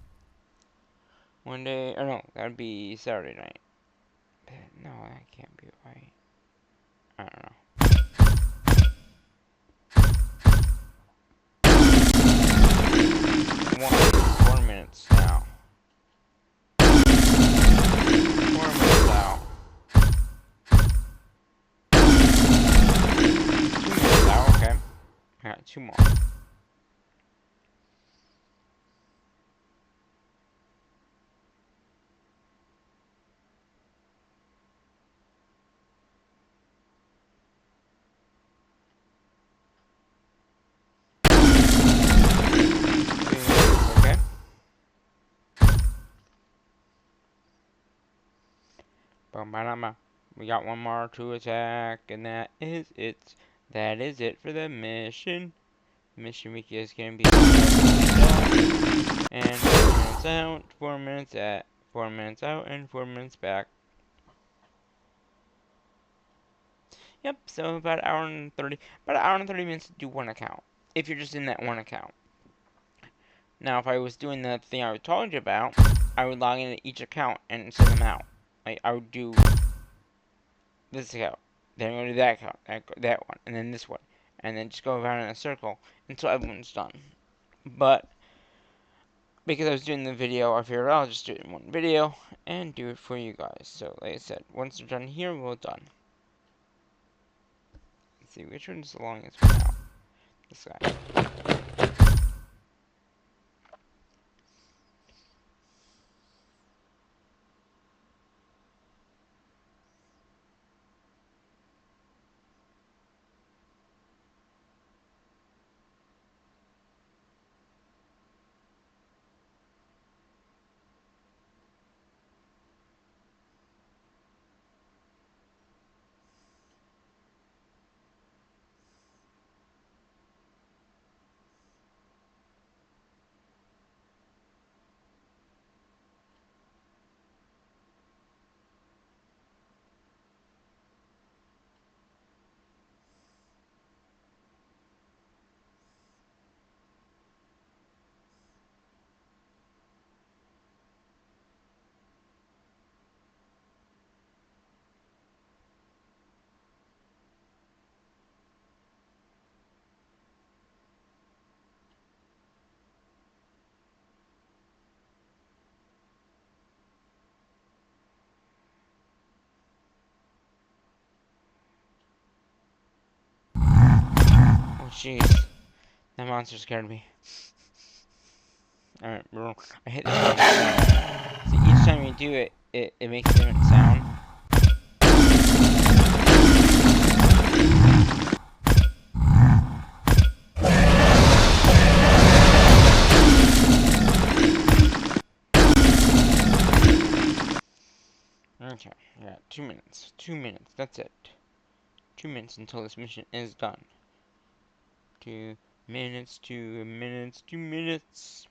One day. Or no, that would be Saturday night. No, that can't be right. I don't know. 4 minutes now. 4 minutes out. 2 minutes out, okay. I got 2 more. Okay. We got 1 more to attack, and that is it. That is it for the mission. Mission week is gonna be and 4 minutes out, 4 minutes at, 4 minutes out, and 4 minutes back. Yep, so about an hour and 30, about an hour and 30 minutes to do one account. If you're just in that one account. Now, if I was doing the thing I was talking about, I would log into each account and send them out. Like, I would do this account, then go to that account, that one, and then this one, and then just go around in a circle until everyone's done. But because I was doing the video, I figured I'll just do it in one video and do it for you guys. So, like I said, once we're done here, we're done. Let's see, which one's the longest one out? This guy. Jeez, that monster scared me. Alright, bro. I hit this one. See, each time you do it, it makes a different sound. Okay, yeah, 2 minutes. 2 minutes, that's it. 2 minutes until this mission is done. 2 minutes, 2 minutes, 2 minutes.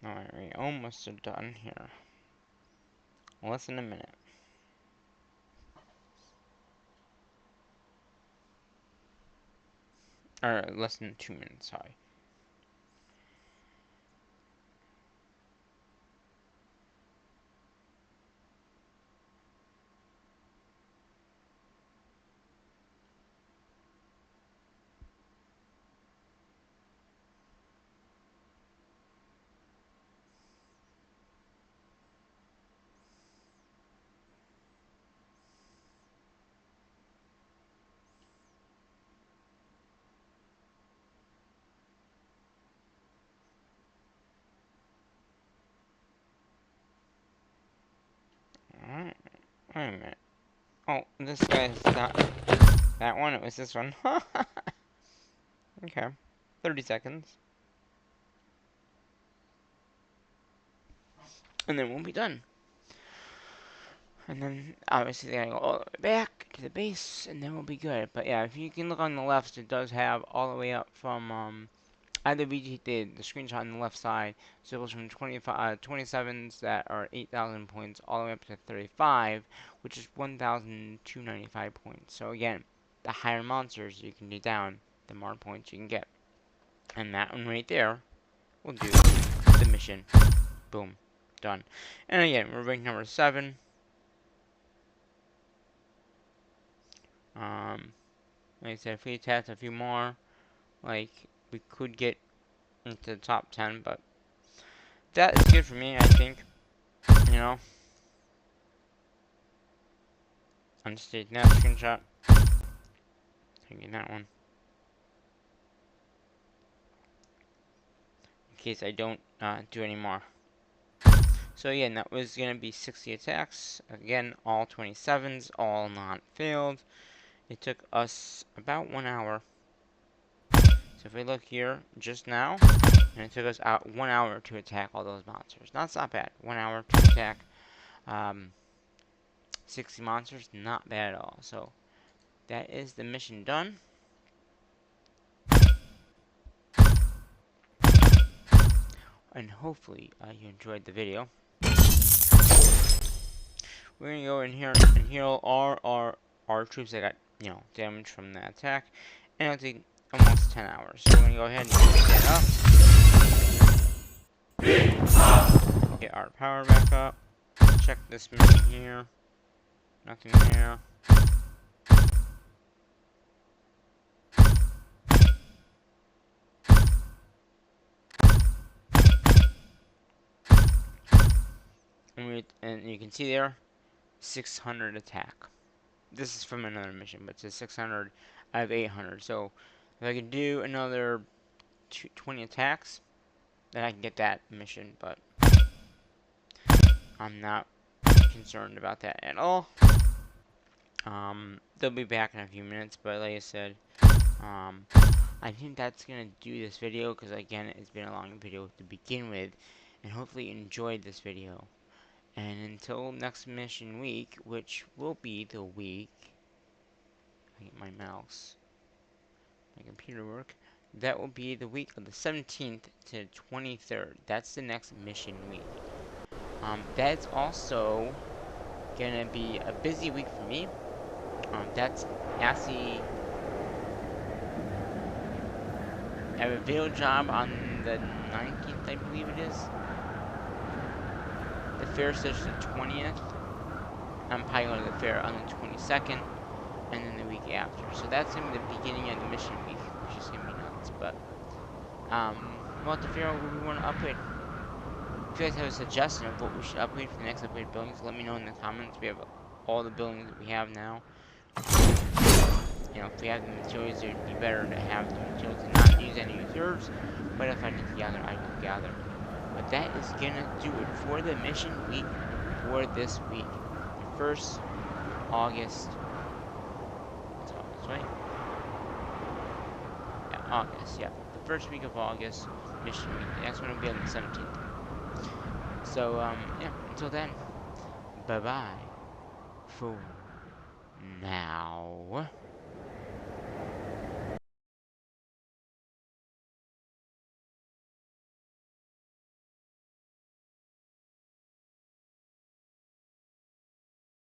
Alright, we almost are done here. Less than a minute. Or less than 2 minutes, sorry. Alright, wait a minute. Oh, this guy's not that one, it was this one. Okay, 30 seconds. And then we'll be done. And then, obviously, they gotta go all the way back to the base, and then we'll be good. But yeah, if you can look on the left, it does have all the way up from, either VG did the screenshot on the left side, so it goes from 27s that are 8,000 points all the way up to 35, which is 1,295 points. So again, the higher monsters you can do down, the more points you can get. And that one right there will do the mission. Boom. Done. And again, we're ranked number 7. Like I said, if we test a few more, like, we could get into the top 10, but that is good for me, I think. You know? I'm just taking that screenshot. Taking that one. In case I don't do any more. So again, that was going to be 60 attacks. Again, all 27s, all not failed. It took us about 1 hour. So if we look here just now, and it took us 1 hour to attack all those monsters. That's not bad. 1 hour to attack 60 monsters, not bad at all. So that is the mission done. And hopefully you enjoyed the video. We're gonna go in here and heal all our troops that got, you know, damaged from that attack, and it'll take almost 10 hours. So we're gonna go ahead and get up, get our power back up, check this mission here, nothing there. And you can see there, 600 attack. This is from another mission, but it says 600 out of 800. So if I could do another 20 attacks, then I can get that mission, but I'm not concerned about that at all. They'll be back in a few minutes, but like I said, I think that's gonna do this video, because again, it's been a long video to begin with, and hopefully you enjoyed this video. And until next mission week, which will be the week, I get my mouse, my computer work, that will be the week of the 17th to 23rd. That's the next mission week. That's also gonna be a busy week for me. That's actually, I have a video job on the 19th, I believe it is. The fair starts the 20th. I'm probably going to the fair on the 22nd, and then the week after. So that's going to be the beginning of the mission week, which is going to be nuts. But, we'll have to figure out what we want to upgrade. If you guys have a suggestion of what we should upgrade for the next upgrade buildings, let me know in the comments. We have all the buildings that we have now. You know, if we have the materials, it would be better to have the materials and not use any reserves. But if I need to gather, I will gather. But that is gonna do it for the mission week for this week. The 1st August. It's August, right? Yeah, August, yeah. The first week of August, mission week. The next one will be on the 17th. So, yeah, until then, bye-bye for now.